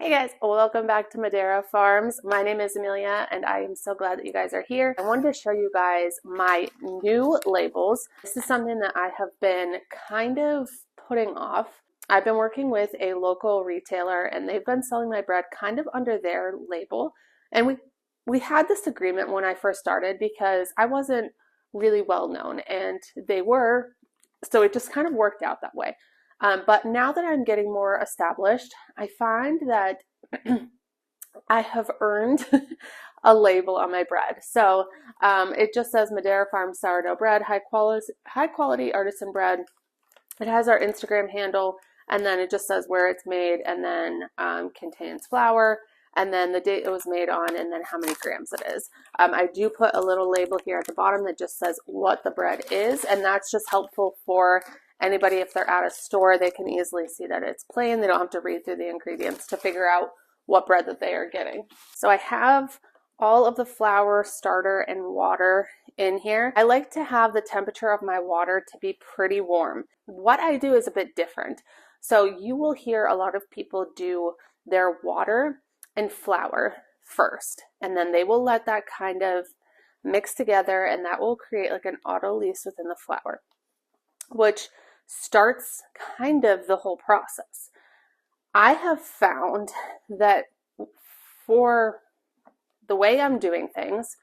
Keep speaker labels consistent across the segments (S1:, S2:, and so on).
S1: Hey guys, welcome back to Madera Farms. My name is Amelia and I am so glad that you guys are here. I wanted to show you guys my new labels. This is something that I have been kind of putting off. I've been working with a local retailer and they've been selling my bread kind of under their label. And we had this agreement when I first started because I wasn't really well known and they were, so it just kind of worked out that way. But now that I'm getting more established, I find that I have earned a label on my bread. So it just says Madera Farm sourdough bread, high quality artisan bread. It has our Instagram handle, and then it just says where it's made, and then contains flour, and then the date it was made on, and then how many grams it is. I do put a little label here at the bottom that just says what the bread is, and that's just helpful for anybody. If they're at a store, they can easily see that it's plain. They don't have to read through the ingredients to figure out what bread that they are getting. So I have all of the flour, starter, and water in here. I like to have the temperature of my water to be pretty warm. What I do is a bit different. So you will hear a lot of people do their water and flour first, and then they will let that kind of mix together, and that will create like an autolyse within the flour, which starts kind of the whole process. I have found that for the way I'm doing things,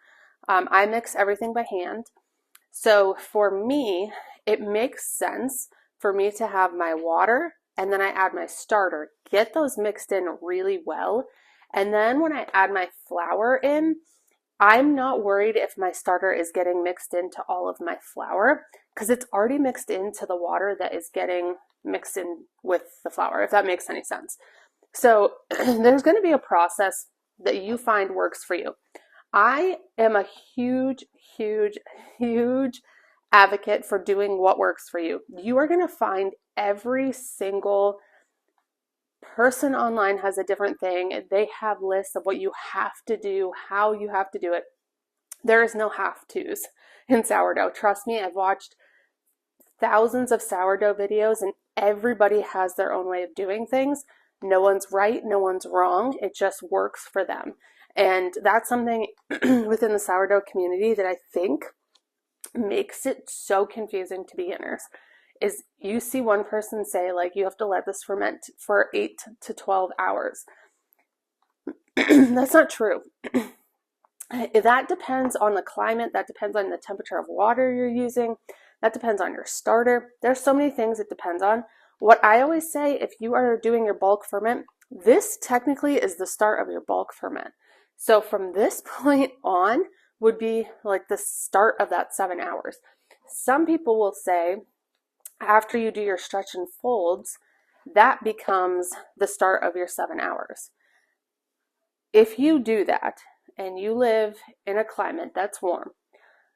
S1: I mix everything by hand. So for me, it makes sense for me to have my water and then I add my starter, get those mixed in really well. And then when I add my flour in, I'm not worried if my starter is getting mixed into all of my flour because it's already mixed into the water that is getting mixed in with the flour, if that makes any sense. So there's going to be a process that you find works for you. I am a huge advocate for doing what works for you. You are going to find every single person online has a different thing. They have lists of what you have to do, how you have to do it. There is no have-tos in sourdough. Trust me, I've watched thousands of sourdough videos and everybody has their own way of doing things. No one's right, no one's wrong. It just works for them. And that's something within the sourdough community that I think makes it so confusing to beginners. Is you see one person say like you have to let this ferment for 8 to 12 hours. That's not true. That depends on the climate, that depends on the temperature of water you're using, that depends on your starter. There's so many things it depends on. What I always say, if you are doing your bulk ferment, this technically is the start of your bulk ferment. So from this point on would be like the start of that 7 hours. Some people will say after you do your stretch and folds, that becomes the start of your 7 hours. If you do that and you live in a climate that's warm,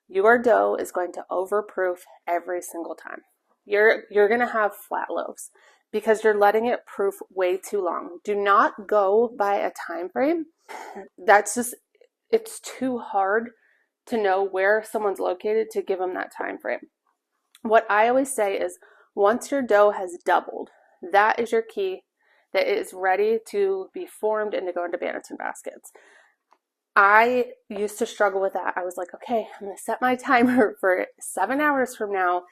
S1: your dough is going to overproof every single time. You're going to have flat loaves because you're letting it proof way too long. Do not go by a time frame. That's just, it's too hard to know where someone's located to give them that time frame. What I always say is once your dough has doubled, that is your key, that it is ready to be formed and to go into Banneton baskets. I used to struggle with that. I was like, okay, I'm going to set my timer for 7 hours from now,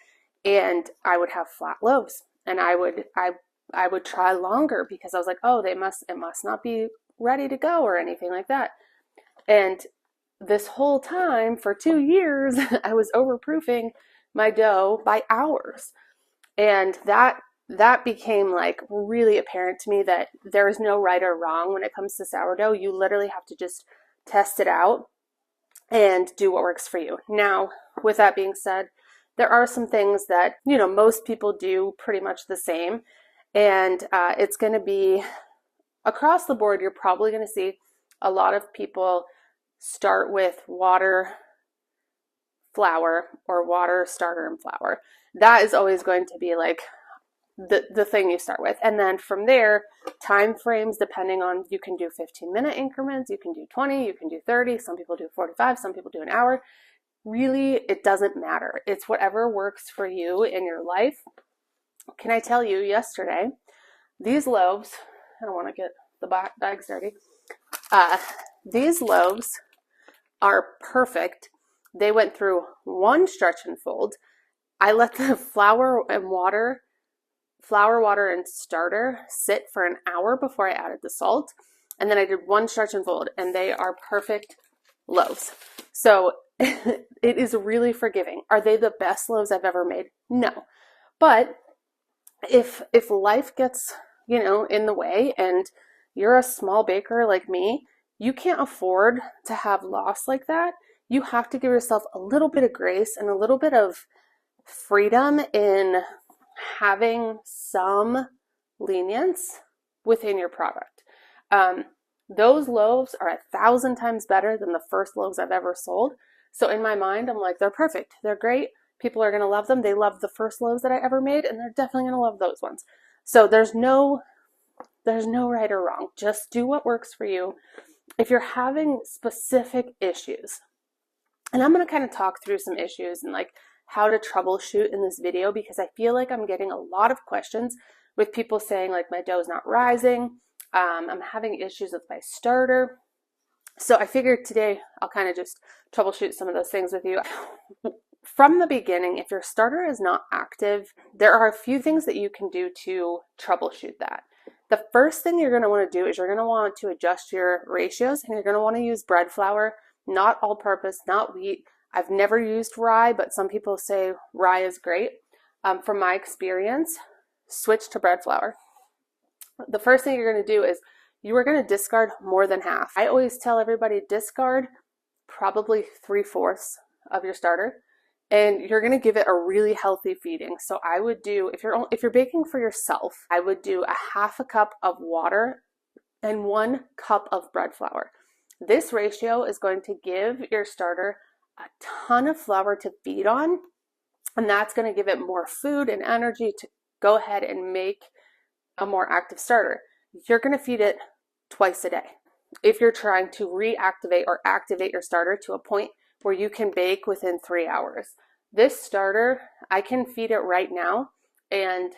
S1: and I would have flat loaves, and I would try longer because I was like, oh, it must not be ready to go or anything like that. And this whole time for 2 years, I was overproofing my dough by hours. And that became like really apparent to me that there is no right or wrong when it comes to sourdough. You literally have to just test it out and do what works for you. Now, with that being said, there are some things that, you know, most people do pretty much the same. And it's going to be across the board. You're probably going to see a lot of people start with water, flour, or water, starter, and flour. That is always going to be like the thing you start with. And then from there, time frames, depending on, you can do 15-minute increments, you can do 20, you can do 30, some people do 45, some people do an hour. Really, it doesn't matter. It's whatever works for you in your life. Can I tell you, yesterday, these loaves, I don't want to get the bag's dirty. These loaves are perfect. They went through one stretch and fold. I let the flour, water, and starter sit for an hour before I added the salt. And then I did one stretch and fold, and they are perfect loaves. So it is really forgiving. Are they the best loaves I've ever made? No. But if life gets, in the way, and you're a small baker like me, you can't afford to have loss like that. You have to give yourself a little bit of grace and a little bit of freedom in having some lenience within your product. Those loaves are 1,000 times better than the first loaves I've ever sold. So in my mind, I'm like, they're perfect. They're great. People are going to love them. They love the first loaves that I ever made, and they're definitely going to love those ones. So there's no right or wrong. Just do what works for you. If you're having specific issues, and I'm going to kind of talk through some issues and like how to troubleshoot in this video, because I feel like I'm getting a lot of questions with people saying like my dough's not rising. I'm having issues with my starter. So I figured today I'll kind of just troubleshoot some of those things with you. From the beginning, if your starter is not active, there are a few things that you can do to troubleshoot that. The first thing you're going to want to do is you're going to want to adjust your ratios, and you're going to want to use bread flour, not all-purpose, not wheat. I've never used rye, but some people say rye is great. From my experience, switch to bread flour. The first thing you're going to do is you are going to discard more than half. I always tell everybody discard probably 3/4 of your starter, and you're going to give it a really healthy feeding. So I would do, if you're baking for yourself, I would do 1/2 cup of water and 1 cup of bread flour. This ratio is going to give your starter a ton of flour to feed on, and that's going to give it more food and energy to go ahead and make a more active starter. You're going to feed it twice a day if you're trying to reactivate or activate your starter to a point where you can bake within 3 hours. This starter, I can feed it right now, and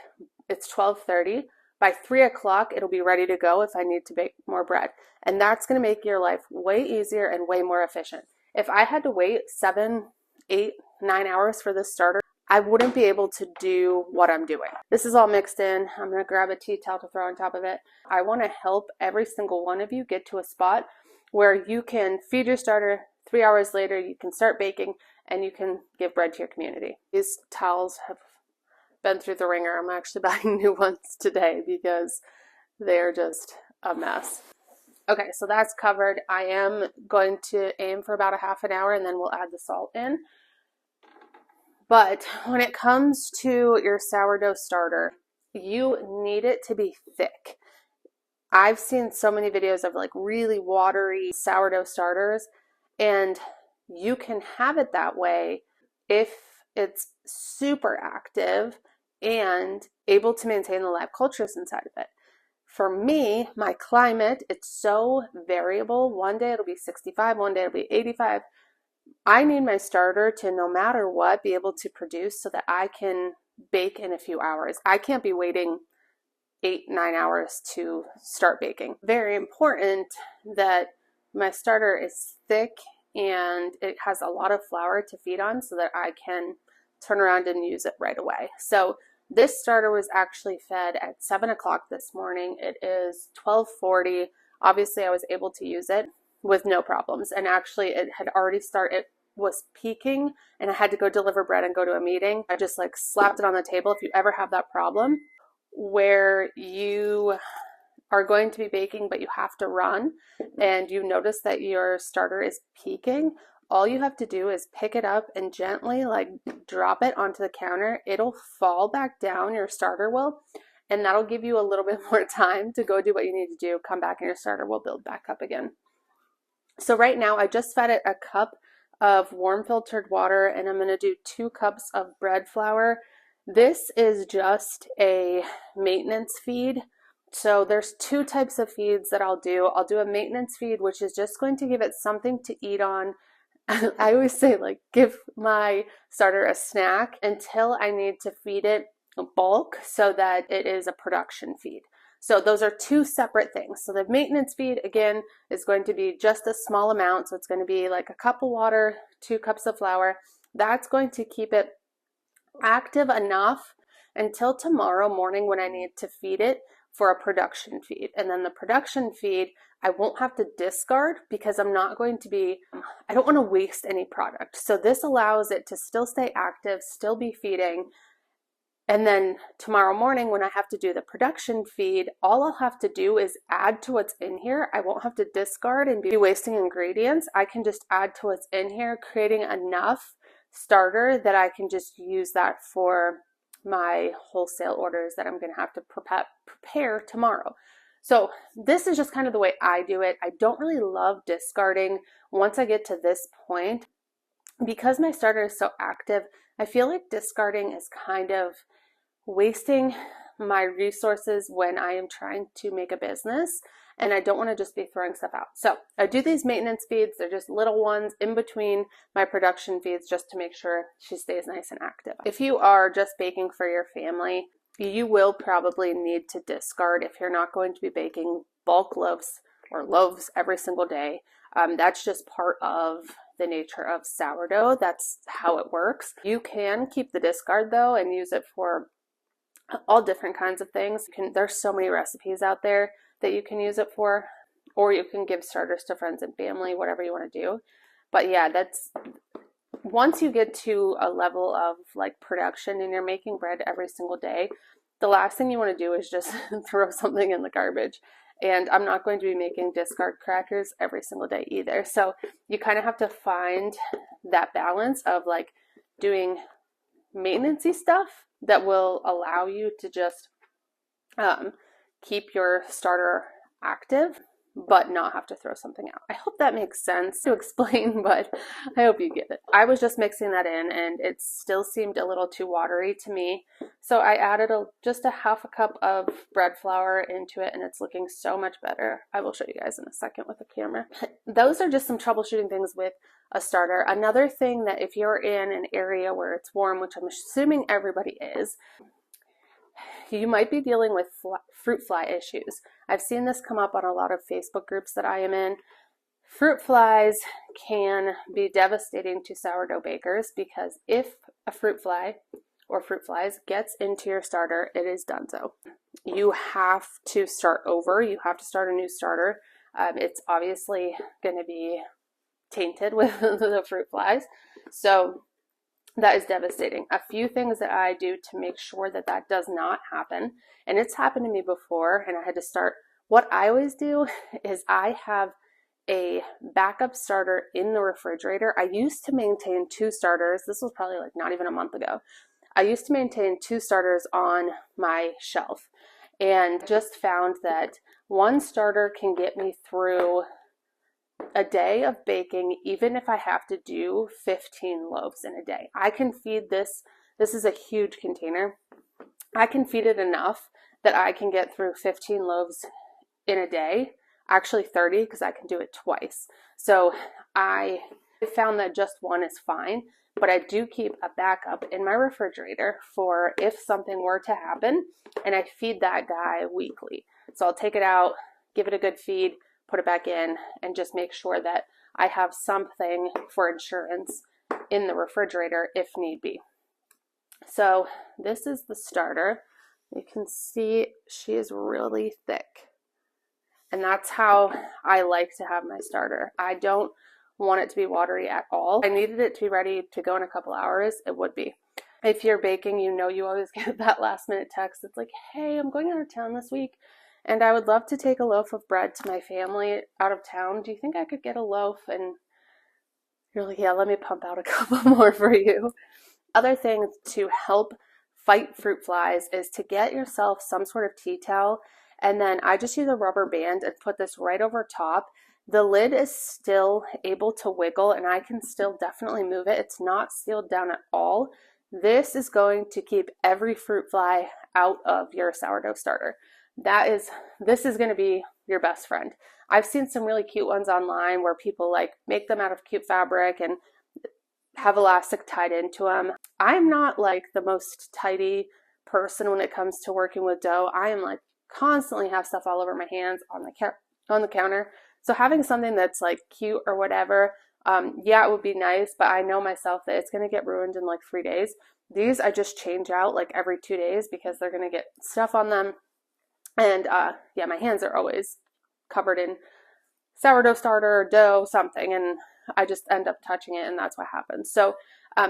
S1: it's 12:30. By 3 o'clock, it'll be ready to go if I need to bake more bread. And that's going to make your life way easier and way more efficient. If I had to wait 7, 8, 9 hours for this starter, I wouldn't be able to do what I'm doing. This is all mixed in. I'm going to grab a tea towel to throw on top of it. I want to help every single one of you get to a spot where you can feed your starter. 3 hours later, you can start baking, and you can give bread to your community. These towels have been through the ringer. I'm actually buying new ones today because they're just a mess. Okay, so that's covered. I am going to aim for about 1/2 hour, and then we'll add the salt in. But when it comes to your sourdough starter, you need it to be thick. I've seen so many videos of like really watery sourdough starters, and you can have it that way if it's super active and able to maintain the live cultures inside of it. For me, my climate, it's so variable. One day it'll be 65, one day it'll be 85. I need my starter to, no matter what, be able to produce so that I can bake in a few hours. I can't be waiting 8, 9 hours to start baking. Very important that my starter is thick and it has a lot of flour to feed on so that I can turn around and use it right away. So this starter was actually fed at 7 o'clock this morning. It is 12:40. Obviously, I was able to use it with no problems. And actually, it had already started, it was peaking, and I had to go deliver bread and go to a meeting. I just like slapped it on the table. If you ever have that problem where you are going to be baking, but you have to run, and you notice that your starter is peaking, all you have to do is pick it up and gently like drop it onto the counter. It'll fall back down, your starter will, and that'll give you a little bit more time to go do what you need to do, come back, and your starter will build back up again. So right now I just fed it 1 cup of warm filtered water, and I'm going to do 2 cups of bread flour. This is just a maintenance feed. So there's 2 types of feeds that I'll do. I'll do a maintenance feed, which is just going to give it something to eat on. I always say like give my starter a snack until I need to feed it bulk so that it is a production feed. So those are two separate things. So the maintenance feed, again, is going to be just a small amount. So it's going to be like a cup of water, 2 cups of flour. That's going to keep it active enough until tomorrow morning when I need to feed it for a production feed. And then the production feed, I won't have to discard because I'm not going to be, I don't want to waste any product. So this allows it to still stay active, still be feeding. And then tomorrow morning when I have to do the production feed, all I'll have to do is add to what's in here. I won't have to discard and be wasting ingredients. I can just add to what's in here, creating enough starter that I can just use that for my wholesale orders that I'm going to have to prepare tomorrow. So this is just kind of the way I do it. I don't really love discarding once I get to this point. Because my starter is so active, I feel like discarding is kind of wasting my resources when I am trying to make a business, and I don't want to just be throwing stuff out. So I do these maintenance feeds. They're just little ones in between my production feeds just to make sure she stays nice and active. If you are just baking for your family, you will probably need to discard if you're not going to be baking bulk loaves or loaves every single day. That's just part of the nature of sourdough. That's how it works. You can keep the discard though and use it for all different kinds of things. There's so many recipes out there that you can use it for, or you can give starters to friends and family, whatever you want to do. But yeah, that's once you get to a level of like production and you're making bread every single day, the last thing you want to do is just throw something in the garbage. And I'm not going to be making discard crackers every single day either. So you kind of have to find that balance of like doing maintenance-y stuff that will allow you to just keep your starter active, but not have to throw something out. I hope that makes sense to explain, but I hope you get it. I was just mixing that in and it still seemed a little too watery to me. So I added just a half a cup of bread flour into it and it's looking so much better. I will show you guys in a second with the camera. Those are just some troubleshooting things with a starter. Another thing that if you're in an area where it's warm, which I'm assuming everybody is, you might be dealing with fruit fly issues. I've seen this come up on a lot of Facebook groups that I am in. Fruit flies can be devastating to sourdough bakers because if a fruit fly or fruit flies gets into your starter, it is donezo. You have to start over. You have to start a new starter. It's obviously going to be tainted with the fruit flies. So that is devastating. A few things that I do to make sure that that does not happen, and it's happened to me before, and I had to start. What I always do is I have a backup starter in the refrigerator. I used to maintain 2 starters. This was probably like not even a month ago. I used to maintain 2 starters on my shelf and just found that one starter can get me through a day of baking, even if I have to do 15 loaves in a day. I can feed this. This is a huge container. I can feed it enough that I can get through 15 loaves in a day, actually 30 because I can do it twice. So I found that just one is fine, but I do keep a backup in my refrigerator for if something were to happen, and I feed that guy weekly. So I'll take it out, give it a good feed, put it back in, and just make sure that I have something for insurance in the refrigerator if need be. So this is the starter. You can see she is really thick. And that's how I like to have my starter. I don't want it to be watery at all. I needed it to be ready to go in a couple hours. It would be. If you're baking, you know you always get that last minute text. It's like, hey, I'm going out of town this week and I would love to take a loaf of bread to my family out of town. Do you think I could get a loaf? And you're like, yeah, let me pump out a couple more for you. Other thing to help fight fruit flies is to get yourself some sort of tea towel. And then I just use a rubber band and put this right over top. The lid is still able to wiggle and I can still definitely move it. It's not sealed down at all. This is going to keep every fruit fly out of your sourdough starter. This is going to be your best friend. I've seen some really cute ones online where people like make them out of cute fabric and have elastic tied into them. I'm not like the most tidy person when it comes to working with dough. I am like constantly have stuff all over my hands on the counter. So having something that's like cute or whatever, yeah, it would be nice, but I know myself that it's going to get ruined in like 3 days. These I just change out like every 2 days because they're going to get stuff on them. And yeah, my hands are always covered in sourdough starter, dough, something, and I just end up touching it, and that's what happens. So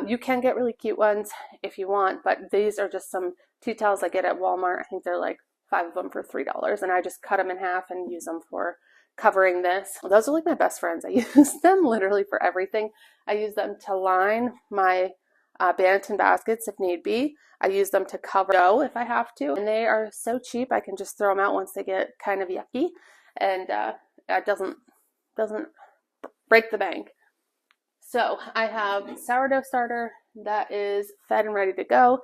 S1: you can get really cute ones if you want, but these are just some tea towels I get at Walmart. I think they're like 5 of them for $3, and I just cut them in half and use them for covering this. Those are like my best friends. I use them literally for everything. I use them to line my Banneton baskets if need be. I use them to cover dough if I have to, and they are so cheap. I can just throw them out once they get kind of yucky, and it doesn't break the bank. So I have sourdough starter that is fed and ready to go.